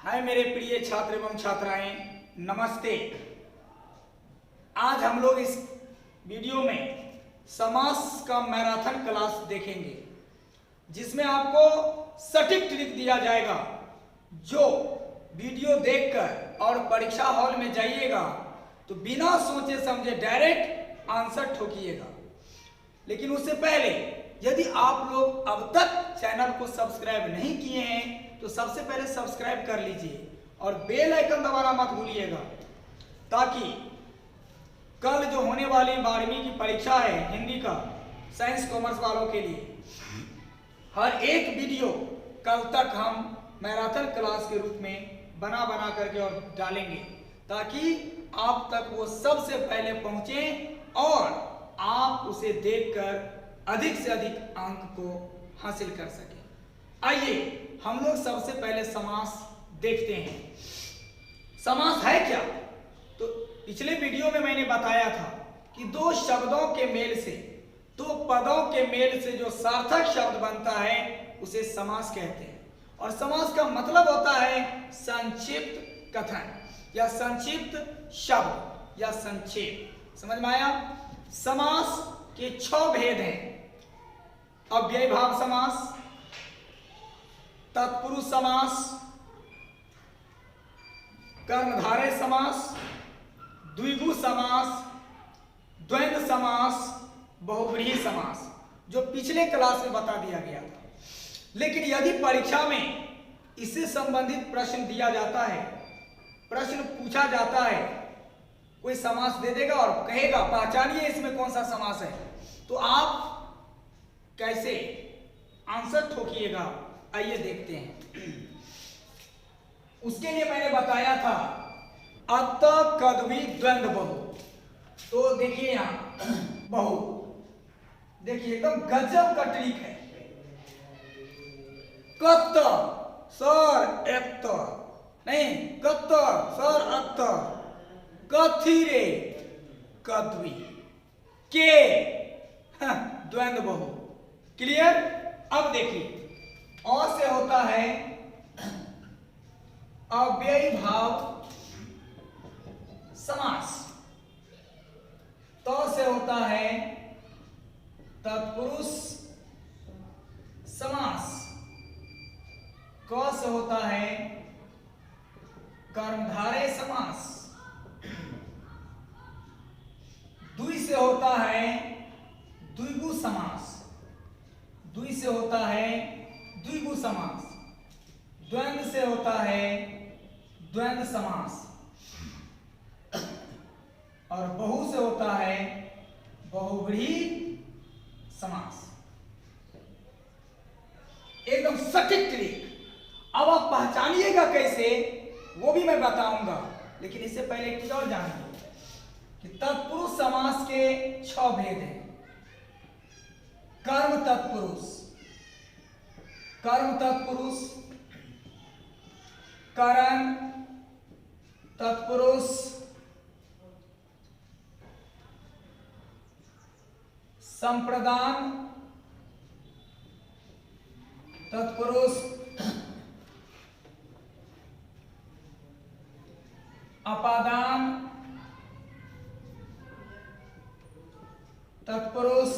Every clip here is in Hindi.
हाय मेरे प्रिय छात्र एवं छात्राएं, नमस्ते। आज हम लोग इस वीडियो में समास का मैराथन क्लास देखेंगे, जिसमें आपको सटीक ट्रिक दिया जाएगा। जो वीडियो देखकर और परीक्षा हॉल में जाइएगा तो बिना सोचे समझे डायरेक्ट आंसर ठोकिएगा। लेकिन उससे पहले यदि आप लोग अब तक चैनल को सब्सक्राइब नहीं किए हैं तो सबसे पहले सब्सक्राइब कर लीजिए और बेल आइकन दबाना मत भूलिएगा, ताकि कल जो होने वाली 12वीं की परीक्षा है हिंदी का साइंस कॉमर्स वालों के लिए, हर एक वीडियो कल तक हम मैराथन क्लास के रूप में बना करके और डालेंगे, ताकि आप तक वो सबसे पहले पहुंचे और आप उसे देखकर अधिक से अधिक अंक को हासिल कर सकें। आइए हम लोग सबसे पहले समास देखते हैं। समास है क्या? तो पिछले वीडियो में मैंने बताया था कि दो शब्दों के मेल से, दो पदों के मेल से जो सार्थक शब्द बनता है उसे समास कहते हैं। और समास का मतलब होता है संक्षिप्त कथन या संक्षिप्त शब्द या संक्षेप। समझ में आया? समास के 6 भेद हैं। अव्ययी भाव समास, तत्पुरुष समास, कर्मधारय समास, द्विगु समास, द्वंद्व समास, बहुव्रीहि समास, जो पिछले क्लास में बता दिया गया था। लेकिन यदि परीक्षा में इससे संबंधित प्रश्न दिया जाता है, प्रश्न पूछा जाता है, कोई समास दे देगा और कहेगा पहचानिए इसमें कौन सा समास है, तो आप कैसे आंसर ठोकिएगा? आइए देखते हैं। उसके लिए मैंने बताया था अत कद्वी द्वंद्व बहु। तो देखिए यहां बहु, देखिए एकदम गजब का ट्रिक है। कत सर एत नहीं, कत सर अत, कथिरे कद्वी के द्वंद्व बहु। क्लियर? अब देखिए, और से होता है अव्ययी भाव समास, तो से होता है तत्पुरुष समास, क से होता है कर्मधारय समास, द्वि से होता है द्विगु समास, द्वि से होता है द्विगु समास, द्वंद्व से होता है द्वंद्व समास, और बहु से होता है बहुव्रीहि समास। एकदम सटीक ट्रिक। अब आप पहचानिएगा कैसे, वो भी मैं बताऊंगा, लेकिन इससे पहले एक चीज और जानिए कि तत्पुरुष समास के 6 भेद हैं। कर्म तत्पुरुष, कर्म तत्पुरुष, करण तत्पुरुष, संप्रदान तत्पुरुष, अपादान तत्पुरुष,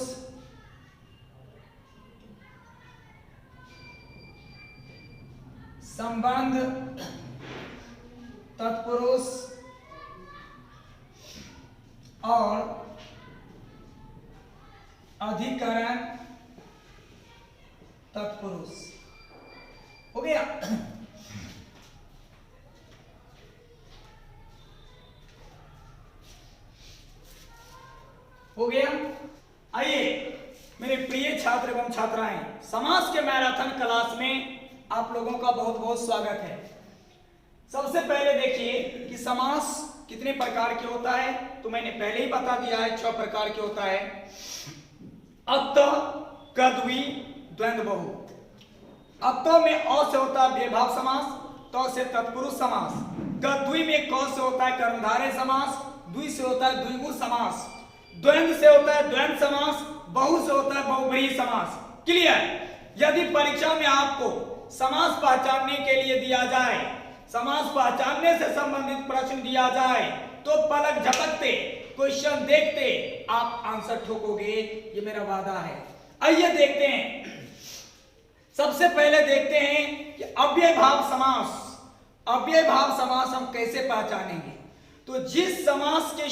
संबंध तत्पुरुष और अधिकरण तत्पुरुष। हो गया? हो गया? आइए मेरे प्रिय छात्र एवं छात्राएं, समास के मैराथन क्लास में आप लोगों का बहुत बहुत स्वागत है। सबसे पहले देखिए कि समास कितने प्रकार के होता है, तो मैंने पहले ही बता दिया है 6 प्रकार के होता है। अत कद्वी द्वंद्व बहु। अत में अ से होता है अव्ययी भाव समास, तो से तत्पुरुष समास, कद्वी में क से होता है कर्मधारय समास, द्वि से होता है द्विगु समास, द्वंद्व से होता है द्वंद्व समास, बहु से होता है बहुव्रीहि समास। क्लियर? यदि परीक्षा में आपको समास पहचानने के लिए दिया जाए समास पहचानने से संबंधित प्रश्न दिया जाए तो पलक झपकते क्वेश्चन देखते आप आंसर ठोकोगे, ये मेरा वादा है। आइए देखते हैं, सबसे पहले देखते हैं कि अव्ययभाव समास, अव्ययभाव समास हम कैसे पहचानेंगे। तो जिस समास के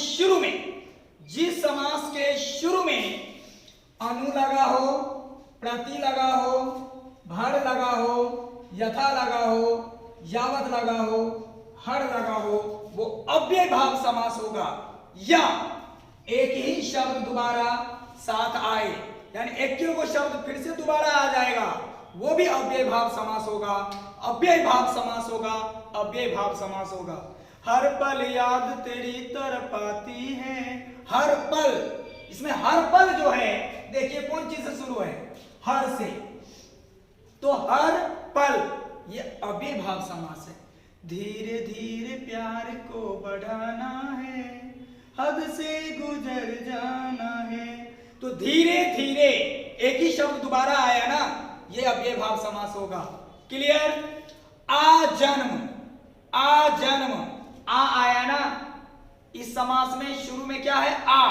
शुरू में अनु लगा हो, प्रति लगा हो, भर लगा हो, यथा लगा हो, यावत लगा हो, हर लगा हो, वो अव्ययभाव समास होगा। या एक ही शब्द दोबारा साथ आए, यानी एक को शब्द फिर से दोबारा आ जाएगा, वो भी अव्ययभाव समास होगा। अव्ययभाव समास होगा, अव्ययभाव समास होगा। हर पल याद तेरी तरफ आती है, हर पल, इसमें हर पल जो है देखिए कौन चीज से शुरू है, हर से, तो हर पल ये अव्ययभाव समास है। धीरे धीरे प्यार को बढ़ाना है, हद से गुजर जाना है, तो धीरे धीरे एक ही शब्द दोबारा आया ना, ये अव्ययभाव समास होगा। क्लियर। आजन्म, आजन्म, आ आया ना, इस समास में शुरू में क्या है, आ,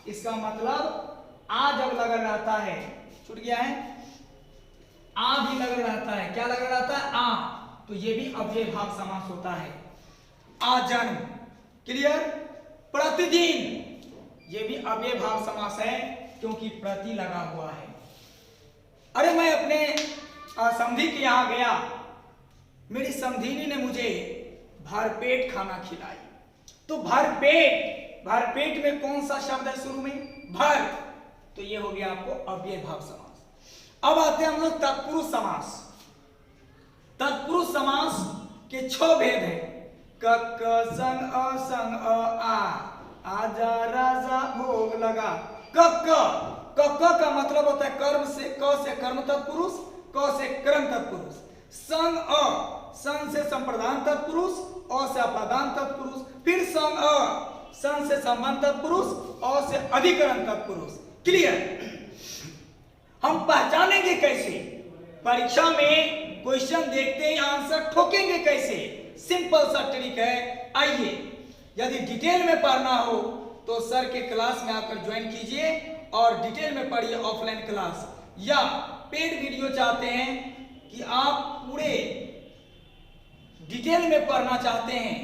इसका मतलब आ जब लगा रहता है, छूट गया है, आ भी लगा रहता है, क्या लगा रहता है, आ, तो ये भी अव्ययभाव समास होता है। आजन्म। क्लियर। प्रतिदिन, ये भी अव्ययभाव समास है क्योंकि प्रति लगा हुआ है। अरे मैं अपने समधी के यहां गया, मेरी समधिनी ने मुझे भरपेट खाना खिलाई, तो भरपेट, भरपेट में कौन सा शब्द है शुरू में, भर, तो ये हो गया आपको अव्ययभाव समास। अब आते हैं हम लोग तत्पुरुष समास। तत्पुरुष समास के 6 भेद हैं। क क संग अ संग अ आ, आजा राजा भोग लगा। क का मतलब होता है कर्म से, क से कर्म तत्पुरुष, क से कर्म तत्पुरुष। संग अ, संग से संप्रदान तत्पुरुष, अ से अपादान तत्पुरुष, फिर संग अ, संग से संबंध तत्पुरुष, अ से अधिकरण तत्पुरुष। क्लियर। हम पहचानेंगे कैसे, परीक्षा में क्वेश्चन देखते ही आंसर ठोकेंगे कैसे, सिंपल सा ट्रिक है। आइए, यदि डिटेल में पढ़ना हो तो सर के क्लास में आकर ज्वाइन कीजिए और डिटेल में पढ़िए ऑफलाइन क्लास, या पेड वीडियो चाहते हैं कि आप पूरे डिटेल में पढ़ना चाहते हैं,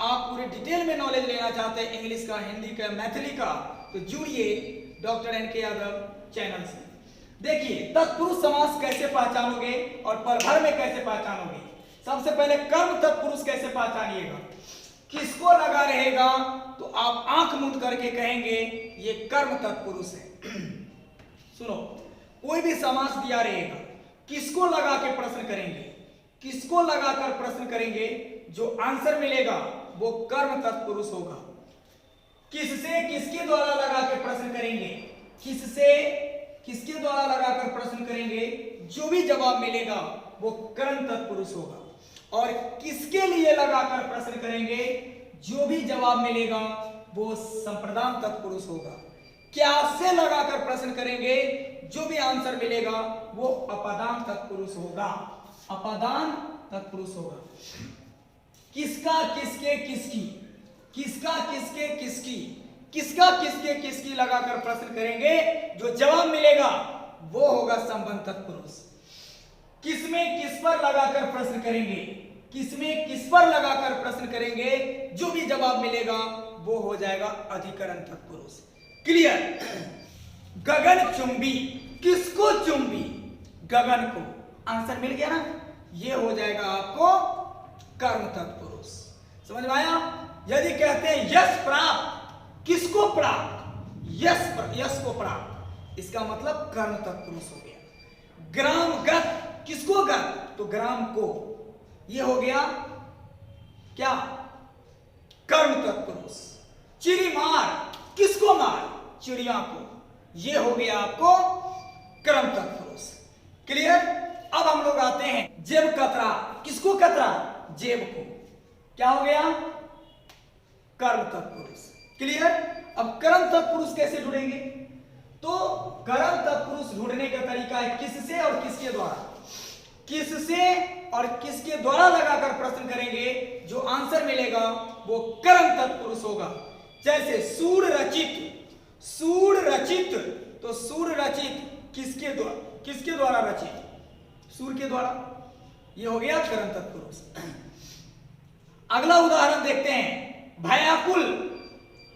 आप पूरे डिटेल में नॉलेज लेना चाहते हैं इंग्लिश का, हिंदी का, मैथिली का, तो जुड़िए डॉक्टर एनके यादव चैनल से। देखिए तत्पुरुष समास कैसे पहचानोगे और पलभर में कैसे पहचानोगे। सबसे पहले कर्म तत्पुरुष कैसे पहचानिएगा, किसको लगा रहेगा तो आप आंख मूंद करके कहेंगे ये कर्म तत्पुरुष है। सुनो, कोई भी समास दिया रहेगा, किसको लगा के प्रश्न करेंगे, किसको लगाकर प्रश्न करेंगे, जो आंसर मिलेगा वो कर्म तत्पुरुष होगा। किससे किसके द्वारा लगा के प्रश्न करेंगे, किससे किसके द्वारा लगाकर प्रश्न करेंगे, जो भी जवाब मिलेगा वो कर्म तत्पुरुष होगा। और किसके लिए लगाकर प्रश्न करेंगे, जो भी जवाब मिलेगा वो संप्रदान तत्पुरुष होगा। क्या से लगाकर प्रश्न करेंगे, जो भी आंसर मिलेगा वो अपादान तत्पुरुष होगा, अपादान तत्पुरुष होगा। किसका किसके किसकी, किसका किसके किसकी, किसका किसके किसकी लगाकर प्रश्न करेंगे, जो जवाब मिलेगा वो होगा संबंध तत्पुरुष। किसमें किस पर लगाकर प्रश्न करेंगे, किसमें किस पर लगाकर प्रश्न करेंगे, जो भी जवाब मिलेगा वो हो जाएगा अधिकरण तत्पुरुष। क्लियर। गगन चुंबी, किसको चुंबी, गगन को, आंसर मिल गया ना, ये हो जाएगा आपको कर्म तत्पुरुष। समझ में आया। यदि कहते हैं यश प्राप्त, किसको प्राप्त, यश को प्राप्त, इसका मतलब कर्म तत्पुरुष हो गया। ग्राम गत, किसको गत, तो ग्राम को, ये हो गया क्या, कर्म तत्पुरुष। चिड़ी मार, किसको मार, चिड़िया को, ये हो गया आपको कर्म तत्पुरुष। क्लियर। अब हम लोग आते हैं जेब कतरा, किसको कतरा, जेब को, क्या हो गया, कर्म तत्पुरुष। क्लियर। अब कर्म तत्पुरुष कैसे ढूंढेंगे, तो कर्म तत्पुरुष ढूंढने का तरीका है किससे और किसके द्वारा, किससे और किसके द्वारा लगाकर प्रश्न करेंगे, जो आंसर मिलेगा वो कर्म तत्पुरुष होगा। जैसे सूर रचित, सूर रचित, तो सूर रचित किसके द्वारा रचित, सूर के द्वारा, ये हो गया कर्म तत्पुरुष। अगला उदाहरण देखते हैं, भयाकुल,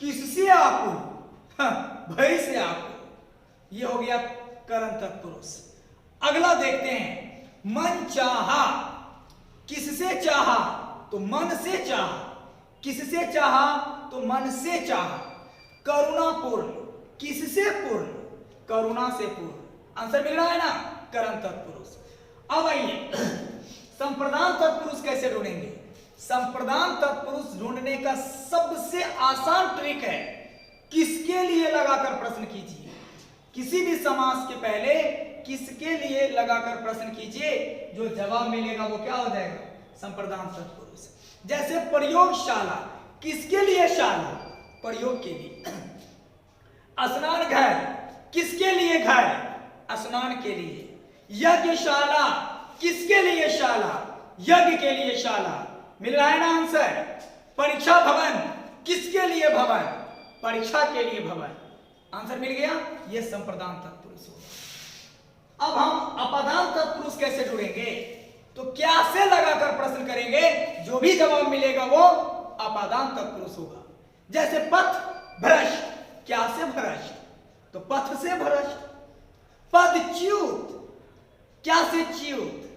किससे आकुल, भय से आकुल, ये हो गया कर्म तत्पुरुष। अगला देखते हैं, मन चाहा, किससे चाहा, तो मन से चाहा, किससे चाहा, तो मन से चाहा। करुणापूर्ण, किससे पूर्ण, करुणा से पूर्ण, आंसर मिल रहा है ना, कर्म तत्पुरुष। अब आइए संप्रदान तत्पुरुष कैसे ढूंढेंगे। संप्रदान तत्पुरुष ढूंढने का सबसे आसान ट्रिक है, किसके लिए लगाकर प्रश्न कीजिए, किसी भी समास के पहले किसके लिए लगाकर प्रश्न कीजिए, जो जवाब मिलेगा वो क्या हो जाएगा, संप्रदान तत्पुरुष। जैसे प्रयोगशाला, किसके लिए शाला, प्रयोग के लिए। स्नान घर, किसके लिए घर, स्नान के लिए। यज्ञशाला, किसके लिए शाला, यज्ञ के लिए शाला, मिल रहा है ना आंसर। परीक्षा भवन, किसके लिए भवन, परीक्षा के लिए भवन, आंसर मिल गया, ये संप्रदान तत्पुरुष होगा। अब हम अपादान तत्पुरुष कैसे ढूंढेंगे, तो क्या से लगाकर प्रश्न करेंगे, जो भी जवाब मिलेगा वो अपादान तत्पुरुष होगा। जैसे पथ भ्रष्ट, क्या से भ्रष्ट, तो पथ से भ्रष्ट। पदच्युत, क्या से च्युत,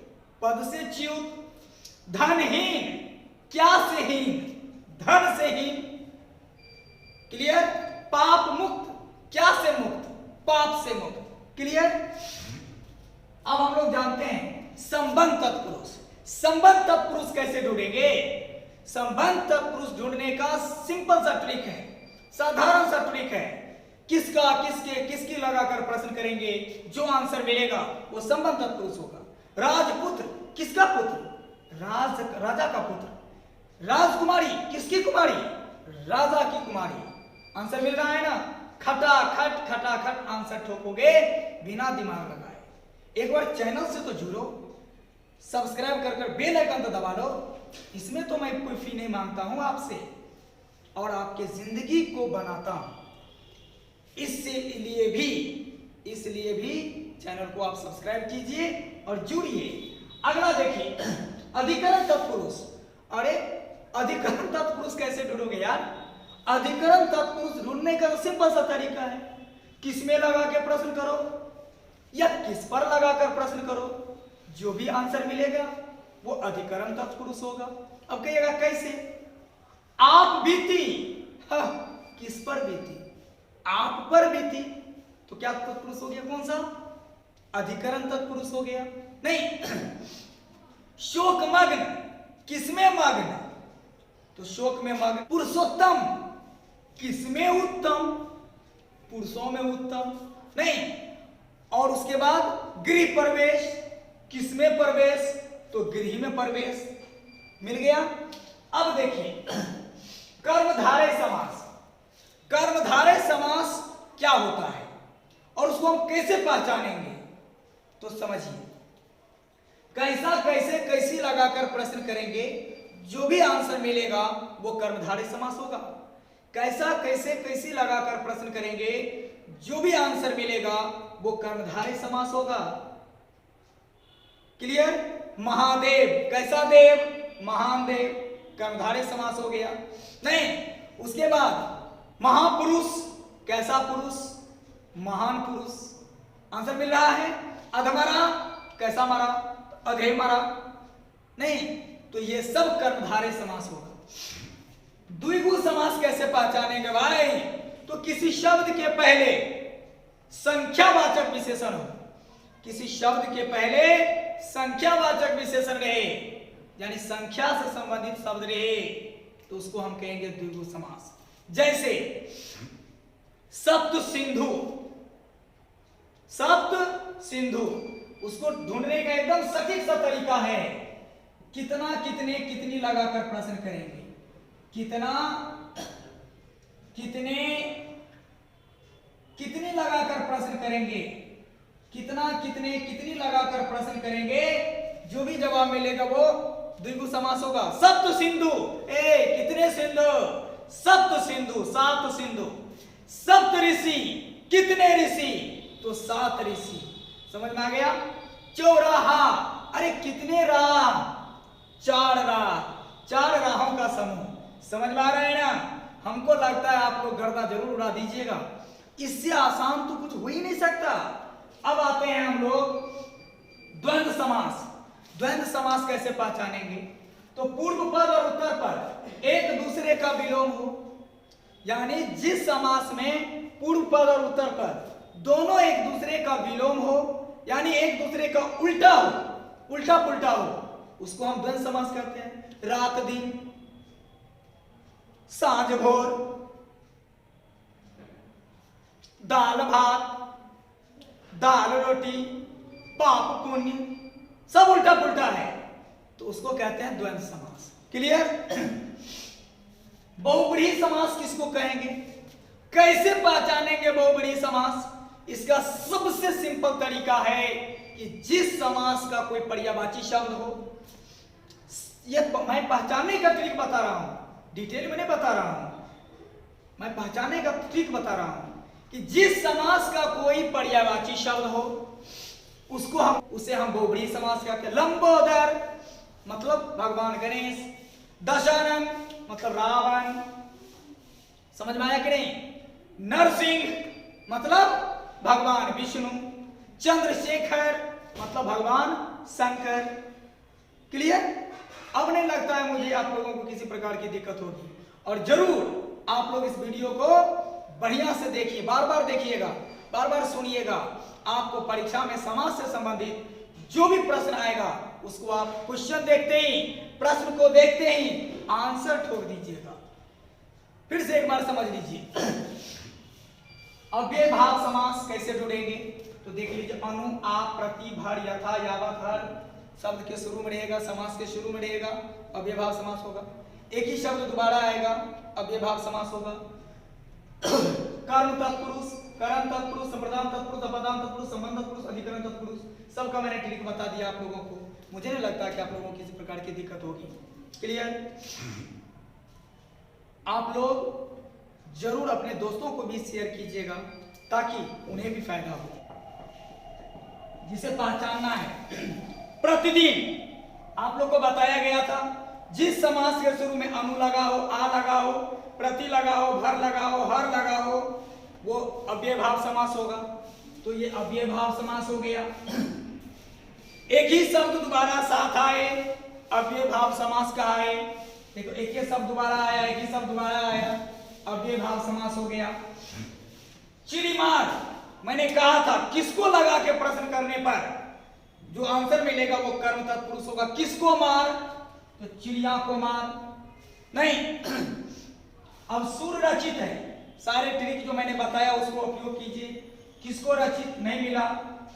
पद से च्युत। धनहीन, क्या से हीन, धन से हीन, क्लियर। पाप मुक्त, क्या से मुक्त, पाप से मुक्त, क्लियर। अब हम लोग जानते हैं संबंध तत्पुरुष। संबंध तत्पुरुष कैसे ढूंढेंगे, संबंध तत्पुरुष ढूंढने का सिंपल सा ट्रिक है, साधारण सा ट्रिक है। किसका, किसके, किसकी लगाकर प्रश्न करेंगे, जो आंसर मिलेगा वो संबंध तत्पुरुष होगा। राजपुत्र, किसका पुत्र, राजा का पुत्र। राजकुमारी, किसकी कुमारी, राजा की कुमारी, आंसर मिल रहा है ना। खटाखट, खटाखट आंसर ठोकोगे बिना दिमाग लगाए। एक बार चैनल से तो जुड़ो, सब्सक्राइब कर बेल आइकन तो दबा लो। इसमें तो मैं कोई फी नहीं मांगता हूं आपसे, और आपके जिंदगी को बनाता हूं। इसलिए भी चैनल को आप सब्सक्राइब कीजिए और जुड़िए। अगला देखिए, अधिकरण तत्पुरुष। अरे अधिकरण तत्पुरुष कैसे ढूंढोगे यार, अधिकरण तत्पुरुष ढूंढने का सिंपल सा तरीका है, किस में लगा के प्रश्न करो या किस पर लगाकर प्रश्न करो, जो भी आंसर मिलेगा वो अधिकरण तत्पुरुष होगा। अब कहिएगा कैसे, आप बीती, किस पर बीती, आप पर बीती, तो क्या तत्पुरुष हो गया, कौन सा, अधिकरण तत्पुरुष हो गया। नहीं, शोक मग्न, किसमें मग्न, तो शोक में मग्न। पुरुषोत्तम, किसमें उत्तम, पुरुषों में उत्तम, नहीं। और उसके बाद गृह प्रवेश, किसमें प्रवेश, तो गृह में प्रवेश, मिल गया। अब देखिए कर्मधारय समास। कर्मधारय समास क्या होता है और उसको हम कैसे पहचानेंगे, तो समझिए। कैसा, कैसे, कैसी लगाकर प्रश्न करेंगे, जो भी आंसर मिलेगा वो कर्मधारय समास होगा। कैसा, कैसे, कैसी लगाकर प्रश्न करेंगे, जो भी आंसर मिलेगा वो कर्मधारय समास होगा, क्लियर। महादेव, कैसा देव, महान देव, कर्मधारय समास हो गया। नहीं, उसके बाद महापुरुष, कैसा पुरुष, महान पुरुष, आंसर मिल रहा है। अधमरा, कैसा मरा, अधे मरा, नहीं, तो ये सब कर्मधारय समास होगा। द्विगु समास कैसे पहचानेंगे भाई, तो किसी शब्द के पहले संख्यावाचक विशेषण हो, किसी शब्द के पहले संख्यावाचक विशेषण रहे, यानी संख्या से संबंधित शब्द रहे, तो उसको हम कहेंगे द्विगु समास। जैसे सप्त सिंधु, सप्त सिंधु, उसको ढूंढने का एकदम सटीक सा तरीका है। कितना, कितने, कितनी लगाकर प्रश्न करेंगे, कितना, कितने, कितनी लगाकर प्रश्न करेंगे, कितना, कितने, कितनी लगाकर प्रश्न करेंगे, जो भी जवाब मिलेगा वो द्विगु समास होगा। सप्त सिंधु, कितने सिंधु? सप्त सिंधु, 7 सिंधु। सप्त ऋषि, कितने ऋषि? तो 7 ऋषि। समझ में आ गया? चौराहा, अरे कितने राह? 4 राह, 4 राहों का समूह। समझ में आ रहा है ना? हमको लगता है आप लोग गर्दा जरूर उड़ा दीजिएगा, इससे आसान तो कुछ हो ही नहीं सकता। अब आते हैं हम लोग द्वंद्व समास। द्वंद्व समास कैसे पहचानेंगे? तो पूर्व पद और उत्तर पद एक दूसरे का विलोम हो, यानी जिस समास में पूर्व पद और उत्तर पद दोनों एक दूसरे का विलोम हो, यानी एक दूसरे का उल्टा हो, उल्टा पुल्टा हो, उसको हम द्वंद्व समास कहते हैं। रात दिन, सांझ भोर, दाल भात, दाल रोटी, पाप पुण्य, सब उल्टा पुल्टा है, तो उसको कहते हैं द्वंद्व समास। क्लियर? बहुब्रीहि समास किसको कहेंगे? कैसे पहचानेंगे बहुब्रीहि समास? इसका सबसे सिंपल तरीका है कि जिस समास का कोई पर्यायवाची शब्द हो, ये मैं पहचानने का ट्रिक बता रहा हूं, डिटेल में नहीं बता रहा हूं, मैं पहचानने का ट्रिक बता रहा हूं कि जिस समास का कोई पर्यायवाची शब्द हो उसे हम बहुब्रीहि समास कहते हैं। लंबोदर मतलब भगवान गणेश, दशानन मतलब रावण, समझ में आया कि नहीं? नरसिंह मतलब भगवान विष्णु, चंद्रशेखर मतलब भगवान शंकर। क्लियर? अब नहीं लगता है मुझे आप लोगों को किसी प्रकार की दिक्कत होगी, और जरूर आप लोग इस वीडियो को बढ़िया से देखिए, बार बार देखिएगा, बार बार सुनिएगा। आपको परीक्षा में समास से संबंधित जो भी प्रश्न आएगा उसको आप क्वेश्चन देखते ही, प्रश्न को देखते ही आंसर ठोक दीजिएगा। फिर से एक बार समझ लीजिए, अव्ययभाव समास कैसे जुड़ेंगे? तो देख लीजिए, अनु, आप, प्रति, भर, यथा, यावत, हर शब्द के शुरू में रहेगा, समास के शुरू में रहेगा, अव्ययभाव समास होगा। एक ही शब्द दोबारा आएगा, अव्ययभाव समास होगा। कर्म तत्पुरुष, कर्म तत्पुरुष, संप्रदान तत्पुरुष, अपदान तत्पुरुष, संबंध तत्पुरुष, अधिकरण तत्पुरुष, सबका मैंने ट्रिक बता दिया आप लोगों को। मुझे नहीं लगता कि आप लोगों को किसी प्रकार की दिक्कत होगी। क्लियर? आप लोग जरूर अपने दोस्तों को भी शेयर कीजिएगा ताकि उन्हें भी फायदा हो। जिसे पहचानना है, प्रतिदिन आप लोग को बताया गया था, जिस समास के शुरू में अनु लगा हो, आ लगा हो, प्रति लगा हो, भर लगा हो, हर लगा हो, वो अव्ययभाव समास होगा। तो ये अव्ययभाव समास हो गया। एक ही शब्द दोबारा साथ आए, अव्ययभाव समास कहा है। देखो, एक ही शब्द दोबारा आया, एक ही शब्द दोबारा आया, अव्ययभाव समास हो गया। चिड़ीमार, मैंने कहा था किसको लगा के प्रश्न करने पर जो आंसर मिलेगा वो कर्म तत्पुरुष होगा। किसको मार? तो चिड़िया को मार नहीं। अब सुर रचित है, सारे ट्रिक जो मैंने बताया उसको उपयोग कीजिए। किसको रचित नहीं मिला,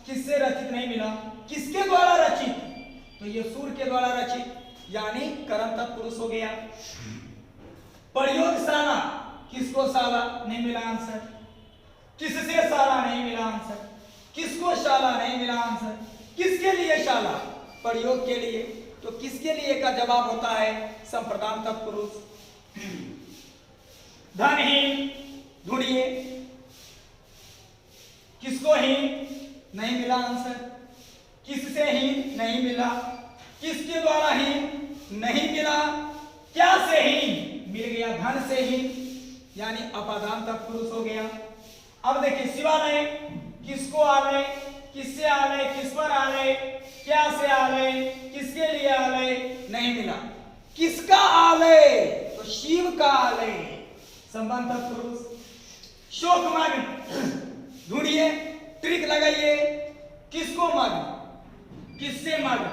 किससे रचित नहीं मिला, किसके द्वारा रचित? तो ये सुर के द्वारा रचित, यानी कर्म तत्पुरुष हो गया। प्रयोगशाला, किसको शाला? नहीं मिला आंसर। किससे शाला? नहीं मिला आंसर। किसको शाला? नहीं मिला आंसर। किसके लिए शाला? प्रयोग के लिए। तो किसके लिए का जवाब होता है संप्रदान तत्पुरुष। धनहीन, ढूंढिए, किसको हीन? नहीं मिला आंसर। किससे हीन? नहीं मिला। किसके द्वारा हीन? नहीं मिला। क्या से हीन? मिल गया, धन से हीन, यानी अपादान तत्पुरुष हो गया। अब देखिए, शिवालय, किसको आलय? किससे आलय? किस पर आलय? क्या से आलय? किसके लिए आलय? नहीं मिला। किसका आलय? तो शिव का आलय, संबंध तत्पुरुष। शोकमग्न, ढूंढिए, ट्रिक लगाइए, किसको मग्न? किससे मग्न?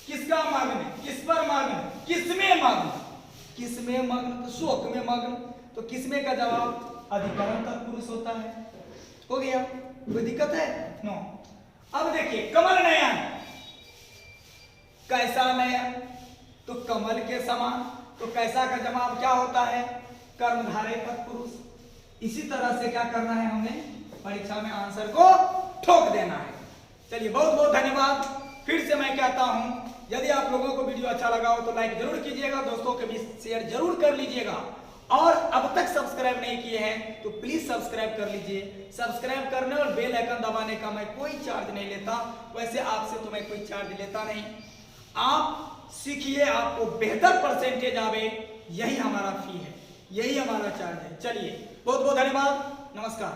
किसका मग्न? किस पर मग्न? किसमें मग्न? किसमें मग्न? तो शोक में मग्न। तो किसमें का जवाब अधिकरण तत्पुरुष होता है। हो गया? कोई दिक्कत है? नो। अब देखिए, कमल नयन, कैसा नयन? तो कमल के समान। तो कैसा का जवाब क्या होता है? कर्मधारय तत्पुरुष। इसी तरह से क्या करना है, हमें परीक्षा में आंसर को ठोक देना है। चलिए, बहुत बहुत धन्यवाद। फिर से मैं कहता हूं, यदि आप लोगों को वीडियो अच्छा लगा हो तो लाइक जरूर कीजिएगा, दोस्तों के बीच शेयर जरूर कर लीजिएगा, और अब तक सब्सक्राइब नहीं किए हैं तो प्लीज सब्सक्राइब कर लीजिए। सब्सक्राइब करने और बेल आइकन दबाने का मैं कोई चार्ज नहीं लेता, वैसे आपसे तो मैं कोई चार्ज लेता नहीं। आप सीखिए, आपको बेहतर परसेंटेज आवे, यही हमारा फी है, यही हमारा चार्ज है। चलिए, बहुत बहुत धन्यवाद, नमस्कार।